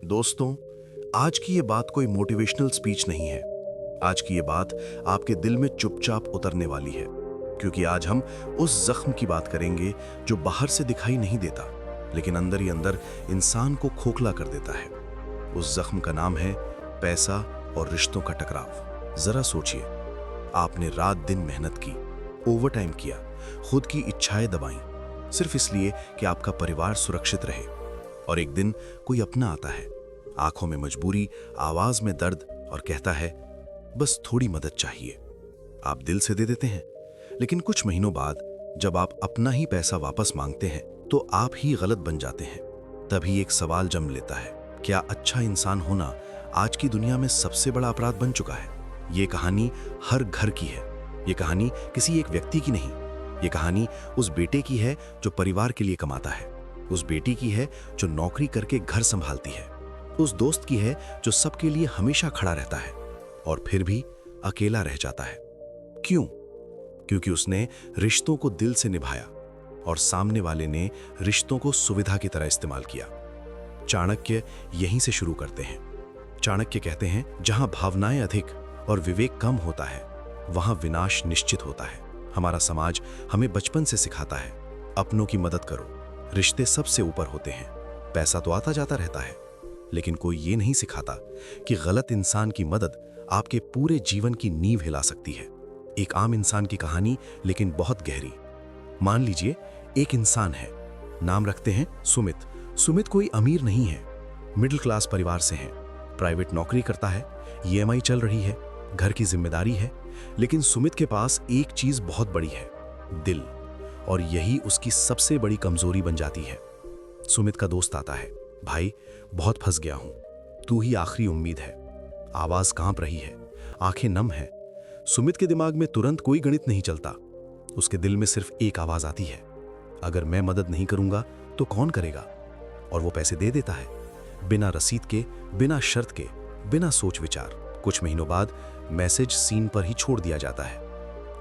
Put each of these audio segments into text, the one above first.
दोस्तों, आज की ये बात कोई मोटिवेशनल स्पीच नहीं है। आज की ये बात आपके दिल में चुपचाप उतरने वाली है, क्योंकि आज हम उस जख्म की बात करेंगे जो बाहर से दिखाई नहीं देता, लेकिन अंदर ही अंदर इंसान को खोखला कर देता है। उस जख्म का नाम है पैसा और रिश्तों का टकराव। जरा सोचिए, आपने रात दिन मेहनत की, ओवरटाइम किया, खुद की इच्छाएं दबाई, सिर्फ इसलिए कि आपका परिवार सुरक्षित रहे। और एक दिन कोई अपना आता है, आंखों में मजबूरी, आवाज में दर्द, और कहता है बस थोड़ी मदद चाहिए। आप दिल से दे देते हैं, लेकिन कुछ महीनों बाद जब आप अपना ही पैसा वापस मांगते हैं तो आप ही गलत बन जाते हैं। तभी एक सवाल जन्म लेता है, क्या अच्छा इंसान होना आज की दुनिया में सबसे बड़ा अपराध बन चुका है? ये कहानी हर घर की है। ये कहानी किसी एक व्यक्ति की नहीं। ये कहानी उस बेटे की है जो परिवार के लिए कमाता है, उस बेटी की है जो नौकरी करके घर संभालती है, उस दोस्त की है जो सबके लिए हमेशा खड़ा रहता है और फिर भी अकेला रह जाता है। क्यों? क्योंकि उसने रिश्तों को दिल से निभाया और सामने वाले ने रिश्तों को सुविधा की तरह इस्तेमाल किया। चाणक्य यहीं से शुरू करते हैं। चाणक्य कहते हैं, जहां भावनाएं अधिक और विवेक कम होता है, वहां विनाश निश्चित होता है। हमारा समाज हमें बचपन से सिखाता है, अपनों की मदद करो, रिश्ते सबसे ऊपर होते हैं, पैसा तो आता जाता रहता है, लेकिन कोई ये नहीं सिखाता कि गलत इंसान की मदद आपके पूरे जीवन की नींव हिला सकती है। एक आम इंसान की कहानी, लेकिन बहुत गहरी। मान लीजिए एक इंसान है, नाम रखते हैं सुमित। सुमित कोई अमीर नहीं है, मिडिल क्लास परिवार से है, प्राइवेट नौकरी करता है, ईएमआई चल रही है, घर की जिम्मेदारी है। लेकिन सुमित के पास एक चीज बहुत बड़ी है, दिल, और यही उसकी सबसे बड़ी कमजोरी बन जाती है। सुमित का दोस्त आता है, भाई बहुत फंस गया हूं, तू ही आखिरी उम्मीद है। आवाज कांप रही है, आंखें नम है। सुमित के दिमाग में तुरंत कोई गणित नहीं चलता। उसके दिल में सिर्फ एक आवाज आती है, अगर मैं मदद नहीं करूंगा तो कौन करेगा? और वो पैसे दे देता है, बिना रसीद के, बिना शर्त के, बिना सोच विचार। कुछ महीनों बाद मैसेज सीन पर ही छोड़ दिया जाता है,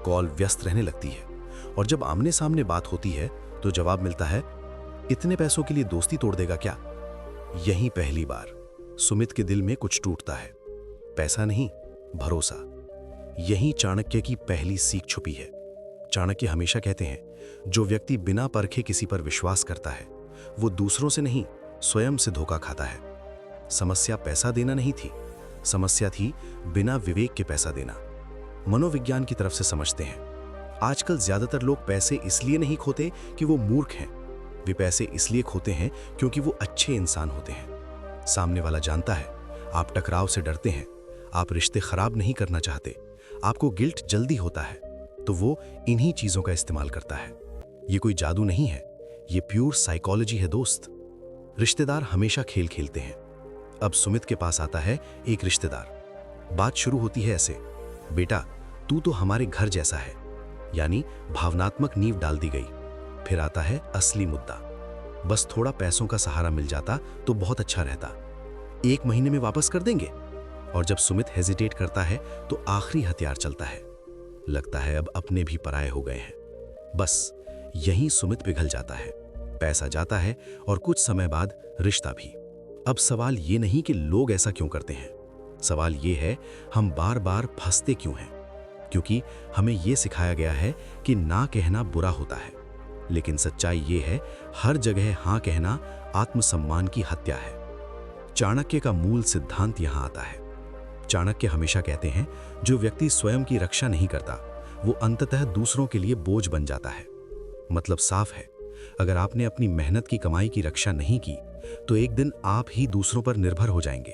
कॉल व्यस्त रहने लगती है, और जब आमने सामने बात होती है तो जवाब मिलता है, इतने पैसों के लिए दोस्ती तोड़ देगा क्या? यहीं पहली बार सुमित के दिल में कुछ टूटता है। पैसा नहीं, भरोसा। यहीं चाणक्य की पहली सीख छुपी है। चाणक्य हमेशा कहते हैं, जो व्यक्ति बिना परखे किसी पर विश्वास करता है, वो दूसरों से नहीं, स्वयं से धोखा खाता है। समस्या पैसा देना नहीं थी, समस्या थी बिना विवेक के पैसा देना। मनोविज्ञान की तरफ से समझते हैं, आजकल ज्यादातर लोग पैसे इसलिए नहीं खोते कि वो मूर्ख हैं, वे पैसे इसलिए खोते हैं क्योंकि वो अच्छे इंसान होते हैं। सामने वाला जानता है आप टकराव से डरते हैं, आप रिश्ते खराब नहीं करना चाहते, आपको गिल्ट जल्दी होता है, तो वो इन्हीं चीजों का इस्तेमाल करता है। ये कोई जादू नहीं है, ये प्योर साइकोलॉजी है दोस्त। रिश्तेदार हमेशा खेल खेलते हैं। अब सुमित के पास आता है एक रिश्तेदार। बात शुरू होती है ऐसे, बेटा तू तो हमारे घर जैसा है, यानी भावनात्मक नींव डाल दी गई। फिर आता है असली मुद्दा, बस थोड़ा पैसों का सहारा मिल जाता तो बहुत अच्छा रहता, 1 महीने में वापस कर देंगे। और जब सुमित हेजिटेट करता है तो आखिरी हथियार चलता है, लगता है अब अपने भी पराये हो गए हैं। बस यहीं सुमित पिघल जाता है, पैसा जाता है और कुछ समय बाद रिश्ता भी। अब सवाल ये नहीं कि लोग ऐसा क्यों करते हैं, सवाल ये है हम बार बार फंसते क्यों हैं। क्योंकि हमें यह सिखाया गया है कि ना कहना बुरा होता है, लेकिन सच्चाई ये है हर जगह हां कहना आत्मसम्मान की हत्या है। चाणक्य का मूल सिद्धांत यहां आता है। चाणक्य हमेशा कहते हैं, जो व्यक्ति स्वयं की रक्षा नहीं करता वो अंततः दूसरों के लिए बोझ बन जाता है। मतलब साफ है, अगर आपने अपनी मेहनत की कमाई की रक्षा नहीं की तो एक दिन आप ही दूसरों पर निर्भर हो जाएंगे,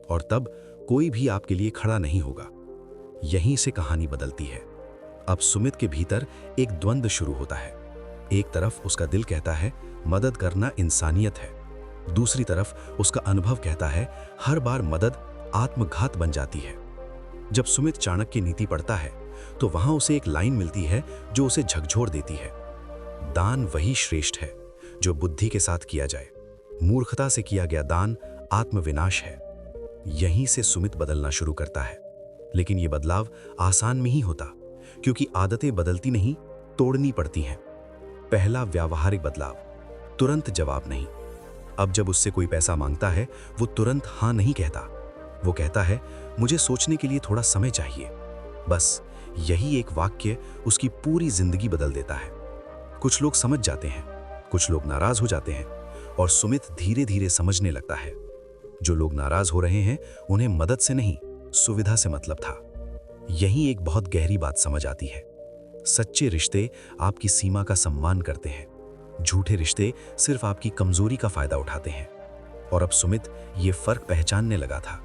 और तब कोई भी आपके लिए खड़ा नहीं होगा। यहीं से कहानी बदलती है। अब सुमित के भीतर एक द्वंद्व शुरू होता है। एक तरफ उसका दिल कहता है मदद करना इंसानियत है, दूसरी तरफ उसका अनुभव कहता है हर बार मदद आत्मघात बन जाती है। जब सुमित चाणक्य की नीति पढ़ता है तो वहां उसे एक लाइन मिलती है जो उसे झकझोर देती है, दान वही श्रेष्ठ है जो बुद्धि के साथ किया जाए, मूर्खता से किया गया दान आत्मविनाश है। यहीं से सुमित बदलना शुरू करता है, लेकिन यह बदलाव आसान में ही होता, क्योंकि आदतें बदलती नहीं, तोड़नी पड़ती हैं। पहला व्यावहारिक बदलाव, तुरंत जवाब नहीं। अब जब उससे कोई पैसा मांगता है, वो तुरंत हाँ नहीं कहता। वो कहता है, मुझे सोचने के लिए थोड़ा समय चाहिए। बस यही एक वाक्य उसकी पूरी जिंदगी बदल देता है। कुछ लोग समझ जाते हैं, कुछ लोग नाराज हो जाते हैं, और सुमित धीरे धीरे समझने लगता है जो लोग नाराज हो रहे हैं उन्हें मदद से नहीं, सुविधा से मतलब था। यही एक बहुत गहरी बात समझ आती है। सच्चे रिश्ते आपकी सीमा का सम्मान करते हैं, झूठे रिश्ते सिर्फ आपकी कमजोरी का फायदा उठाते हैं। और अब सुमित ये फर्क पहचानने लगा था,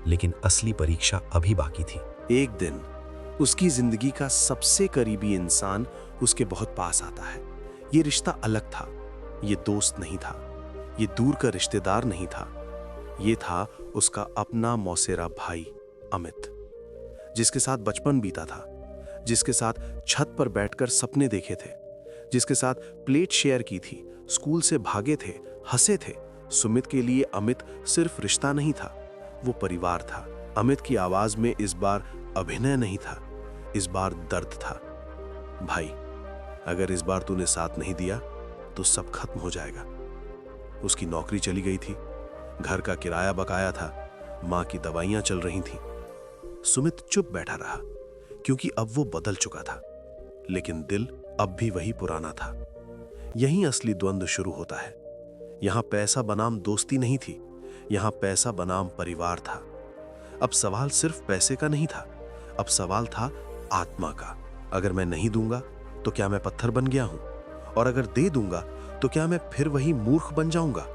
लेकिन असली परीक्षा अभी बाकी थी। एक दिन उसकी जिंदगी का सबसे करीबी इंसान उसके बहुत पास आता है। ये रिश्ता अलग था, ये दोस्त नहीं था, ये दूर का रिश्तेदार नहीं था, ये था उसका अपना मौसेरा भाई अमित, जिसके साथ बचपन बीता था, जिसके साथ छत पर बैठकर सपने देखे थे, जिसके साथ प्लेट शेयर की थी, स्कूल से भागे थे, हंसे थे। सुमित के लिए अमित सिर्फ रिश्ता नहीं था, वो परिवार था। अमित की आवाज में इस बार अभिनय नहीं था, इस बार दर्द था। भाई, अगर इस बार तूने साथ नहीं दिया तो सब खत्म हो जाएगा। उसकी नौकरी चली गई थी, घर का किराया बकाया था, मां की दवाइयां चल रही थीं। सुमित चुप बैठा रहा, क्योंकि अब वो बदल चुका था, लेकिन दिल अब भी वही पुराना था। यहीं असली द्वंद्व शुरू होता है। यहां पैसा बनाम दोस्ती नहीं थी, यहां पैसा बनाम परिवार था। अब सवाल सिर्फ पैसे का नहीं था, अब सवाल था आत्मा का। अगर मैं नहीं दूंगा तो क्या मैं पत्थर बन गया हूं? और अगर दे दूंगा तो क्या मैं फिर वही मूर्ख बन जाऊंगा?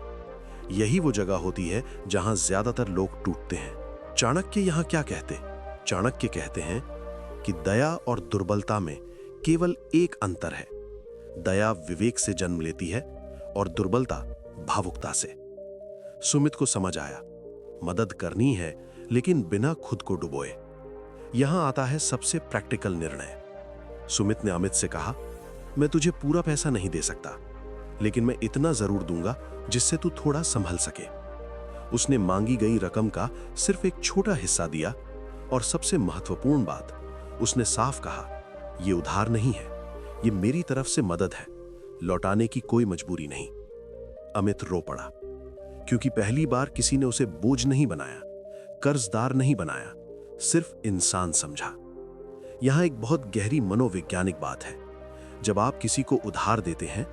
यही वो जगह होती है जहां ज्यादातर लोग टूटते हैं। चाणक्य यहां क्या कहते? चाणक्य कहते हैं कि दया और दुर्बलता में केवल एक अंतर है। दया विवेक से जन्म लेती है और दुर्बलता भावुकता से। सुमित को समझ आया, मदद करनी है लेकिन बिना खुद को डुबोए। यहां आता है सबसे प्रैक्टिकल निर्णय। सुमित ने अमित से कहा, मैं तुझे पूरा पैसा नहीं दे सकता, लेकिन मैं इतना जरूर दूंगा जिससे तू थोड़ा संभल सके। उसने मांगी गई रकम का सिर्फ एक छोटा हिस्सा दिया, और सबसे महत्वपूर्ण बात, उसने साफ कहा, यह उधार नहीं है, यह मेरी तरफ से मदद है, लौटाने की कोई मजबूरी नहीं। अमित रो पड़ा, क्योंकि पहली बार किसी ने उसे बोझ नहीं बनाया, कर्जदार नहीं बनाया, सिर्फ इंसान समझा। यहां एक बहुत गहरी मनोवैज्ञानिक बात है। जब आप किसी को उधार देते हैं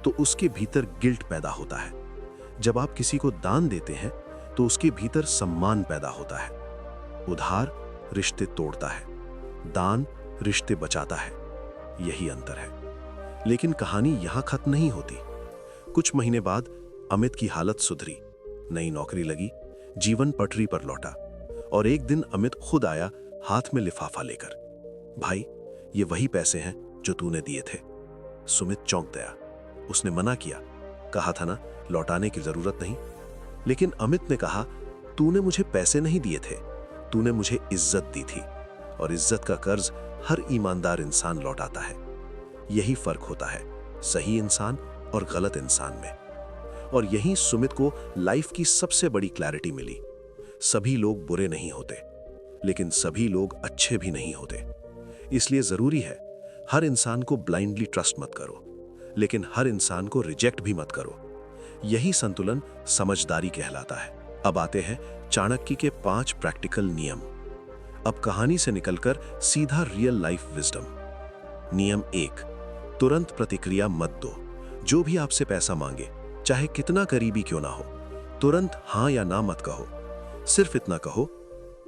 तो उसके भीतर गिल्ट पैदा होता है। जब आप किसी को दान देते हैं तो उसके भीतर सम्मान पैदा होता है। उधार रिश्ते तोड़ता है, दान रिश्ते बचाता है। यही अंतर है। लेकिन कहानी यहां खत्म नहीं होती। कुछ महीने बाद अमित की हालत सुधरी, नई नौकरी लगी, जीवन पटरी पर लौटा। और एक दिन अमित खुद आया, हाथ में लिफाफा लेकर। भाई, ये वही पैसे हैं जो तूने दिए थे। सुमित चौंक गया। उसने मना किया, कहा था ना लौटाने की जरूरत नहीं। लेकिन अमित ने कहा, तूने मुझे पैसे नहीं दिए थे, तूने मुझे इज्जत दी थी, और इज्जत का कर्ज हर ईमानदार इंसान लौटाता है। यही फर्क होता है सही इंसान और गलत इंसान में। और यही सुमित को लाइफ की सबसे बड़ी क्लैरिटी मिली। सभी लोग बुरे नहीं होते, लेकिन सभी लोग अच्छे भी नहीं होते। इसलिए जरूरी है हर इंसान को ब्लाइंडली ट्रस्ट मत करो, लेकिन हर इंसान को रिजेक्ट भी मत करो। यही संतुलन समझदारी कहलाता है। अब आते हैं चाणक्य के 5 प्रैक्टिकल नियम। अब कहानी से निकलकर सीधा रियल लाइफ विजडम। नियम 1, तुरंत प्रतिक्रिया मत दो। जो भी आपसे पैसा मांगे, चाहे कितना करीबी क्यों ना हो, तुरंत हाँ या ना मत कहो। सिर्फ इतना कहो,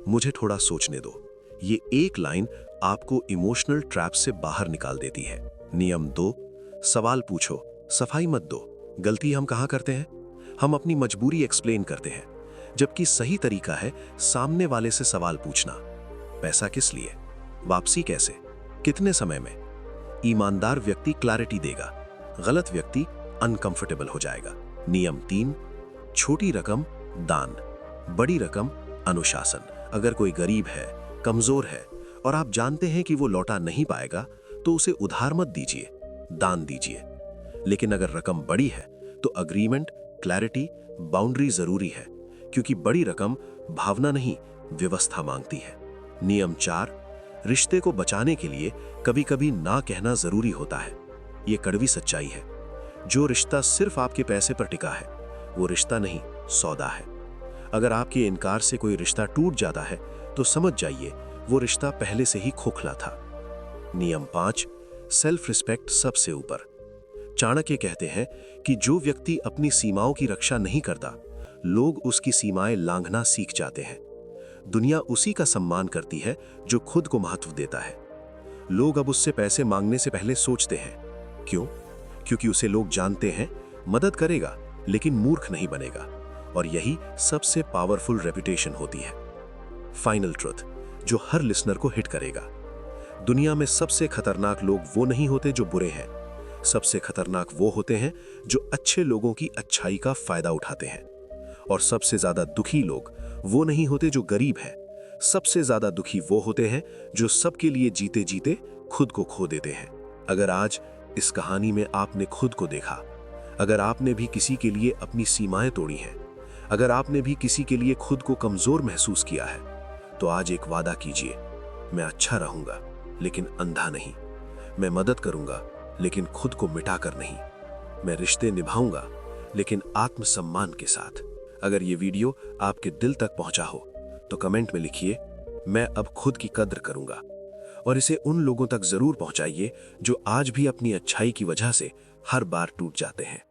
मुझे थोड़ा सोचने दो। ये एक लाइन आपको इमोशनल ट्रैप से बाहर निकाल देती है। नियम 2, सवाल पूछो, सफाई मत दो। गलती हम कहाँ करते हैं? हम अपनी मजबूरी एक्सप्लेन करते हैं, जबकि सही तरीका है सामने वाले से सवाल पूछना। पैसा किस लिए? वापसी कैसे? कितने समय में? ईमानदार व्यक्ति क्लैरिटी देगा, गलत व्यक्ति अनकंफर्टेबल हो जाएगा। नियम 3, छोटी रकम दान, बड़ी रकम अनुशासन। अगर कोई गरीब है, कमजोर है, और आप जानते हैं कि वो लौटा नहीं पाएगा, तो उसे उधार मत दीजिए, दान दीजिए। लेकिन अगर रकम बड़ी है तो अग्रीमेंट, क्लैरिटी, बाउंड्री जरूरी है, क्योंकि बड़ी रकम भावना नहीं, व्यवस्था मांगती है। नियम 4, रिश्ते को बचाने के लिए कभी कभी ना कहना जरूरी होता है। ये कड़वी सच्चाई है। जो रिश्ता सिर्फ आपके पैसे पर टिका है, वो रिश्ता नहीं, सौदा है। अगर आपके इनकार से कोई रिश्ता टूट जाता है तो समझ जाइए वो रिश्ता पहले से ही खोखला था। नियम 5, सेल्फ रिस्पेक्ट सबसे ऊपर। चाणक्य कहते हैं कि जो व्यक्ति अपनी सीमाओं की रक्षा नहीं करता, लोग उसकी सीमाएं लांघना सीख जाते हैं। दुनिया उसी का सम्मान करती है जो खुद को महत्व देता है। लोग अब उससे पैसे मांगने से पहले सोचते हैं। क्यों? क्योंकि उसे लोग जानते हैं मदद करेगा लेकिन मूर्ख नहीं बनेगा, और यही सबसे पावरफुल रेपुटेशन होती है। फाइनल ट्रुथ जो हर लिसनर को हिट करेगा, दुनिया में सबसे खतरनाक लोग वो नहीं होते जो बुरे हैं, सबसे खतरनाक वो होते हैं जो अच्छे लोगों की अच्छाई का फायदा उठाते हैं। और सबसे ज्यादा दुखी लोग वो नहीं होते जो गरीब हैं, सबसे ज्यादा दुखी वो होते हैं जो सबके लिए जीते जीते खुद को खो देते हैं। अगर आज इस कहानी में आपने खुद को देखा, अगर आपने भी किसी के लिए अपनी सीमाएं तोड़ी हैं, अगर आपने भी किसी के लिए खुद को कमजोर महसूस किया है, तो आज एक वादा कीजिए, मैं अच्छा रहूंगा लेकिन अंधा नहीं। मैं मदद करूंगा लेकिन खुद को मिटाकर नहीं। मैं रिश्ते निभाऊंगा लेकिन आत्मसम्मान के साथ। अगर ये वीडियो आपके दिल तक पहुंचा हो तो कमेंट में लिखिए, मैं अब खुद की कद्र करूंगा। और इसे उन लोगों तक जरूर पहुंचाइए जो आज भी अपनी अच्छाई की वजह से हर बार टूट जाते हैं।